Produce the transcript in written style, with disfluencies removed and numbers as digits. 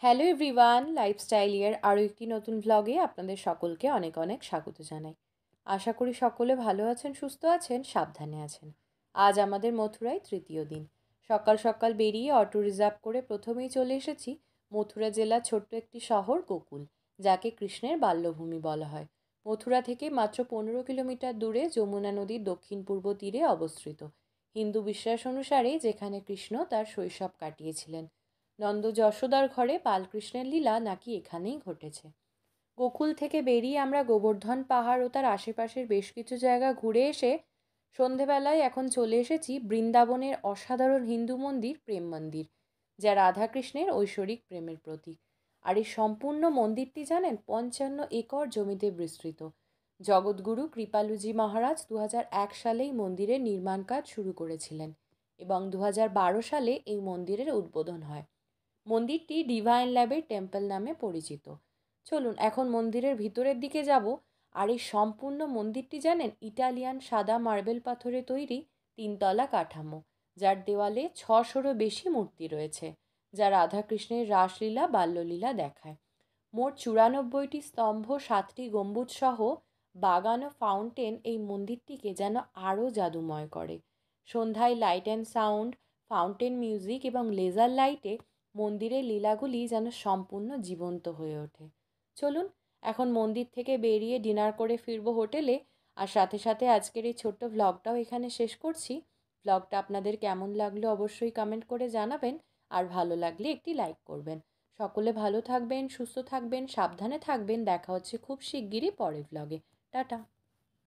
Hello everyone, lifestyle ইয়ার আরও একটি নতুন ভ্লগে আপনাদের সকলকে অনেক অনেক স্বাগত জানাই। আশা করি সকলে ভালো আছেন, সুস্থ আছেন, সাবধানে আছেন। আজ আমাদের মথুরায় তৃতীয় দিন। সকাল সকাল বেরিয়ে অটো রিজার্ভ করে প্রথমেই চলে এসেছি মথুরা জেলার ছোট্ট একটি শহর গোকুল, যাকে কৃষ্ণের বাল্যভূমি বলা হয়। মথুরা থেকে মাত্র 15 কিলোমিটার দূরে যমুনা নদীর দক্ষিণ পূর্ব তীরে অবস্থিত। হিন্দু বিশ্বাস অনুসারে যেখানে কৃষ্ণ তার শৈশব কাটিয়েছিলেন। নন্দ যশোদার ঘরে বালকৃষ্ণের লীলা নাকি এখানেই ঘটেছে। গোকুল থেকে বেরিয়ে আমরা গোবর্ধন পাহাড় ও তার আশেপাশের বেশ কিছু জায়গা ঘুরে এসে সন্ধেবেলায় এখন চলে এসেছি বৃন্দাবনের অসাধারণ হিন্দু মন্দির প্রেম মন্দির, যা রাধাকৃষ্ণের ঐশ্বরিক প্রেমের প্রতীক। আর এই সম্পূর্ণ মন্দিরটি জানেন 55 একর জমিতে বিস্তৃত। জগৎগুরু কৃপালুজি মহারাজ 2001 সালেই মন্দিরের নির্মাণ কাজ শুরু করেছিলেন এবং 2012 সালে এই মন্দিরের উদ্বোধন হয়। মন্দিরটি ডিভাইন ল্যাবের টেম্পল নামে পরিচিত। চলুন এখন মন্দিরের ভিতরের দিকে যাব। আর এই সম্পূর্ণ মন্দিরটি জানেন ইটালিয়ান সাদা মার্বেল পাথরে তৈরি 3 তলা কাঠামো, যার দেওয়ালে 600রও বেশি মূর্তি রয়েছে, যা রাধাকৃষ্ণের রাসলীলা বাল্যলীলা দেখায়। মোট 94টি স্তম্ভ, 7টি গম্বুজ সহ বাগান ও ফাউন্টেন এই মন্দিরটিকে যেন আরও জাদুময় করে। সন্ধ্যায় light and sound, fountain music এবং লেজার লাইটে মন্দিরের লীলাগুলি যেন সম্পূর্ণ জীবন্ত হয়ে ওঠে। চলুন এখন মন্দির থেকে বেরিয়ে ডিনার করে ফিরবো হোটেলে। আর সাথে সাথে আজকের এই ছোট্ট ভ্লগটাও এখানে শেষ করছি। ভ্লগটা আপনাদের কেমন লাগলো অবশ্যই কমেন্ট করে জানাবেন, আর ভালো লাগলে একটি লাইক করবেন। সকলে ভালো থাকবেন, সুস্থ থাকবেন, সাবধানে থাকবেন। দেখা হচ্ছে খুব শিগগিরই পরের ভ্লগে। টাটা।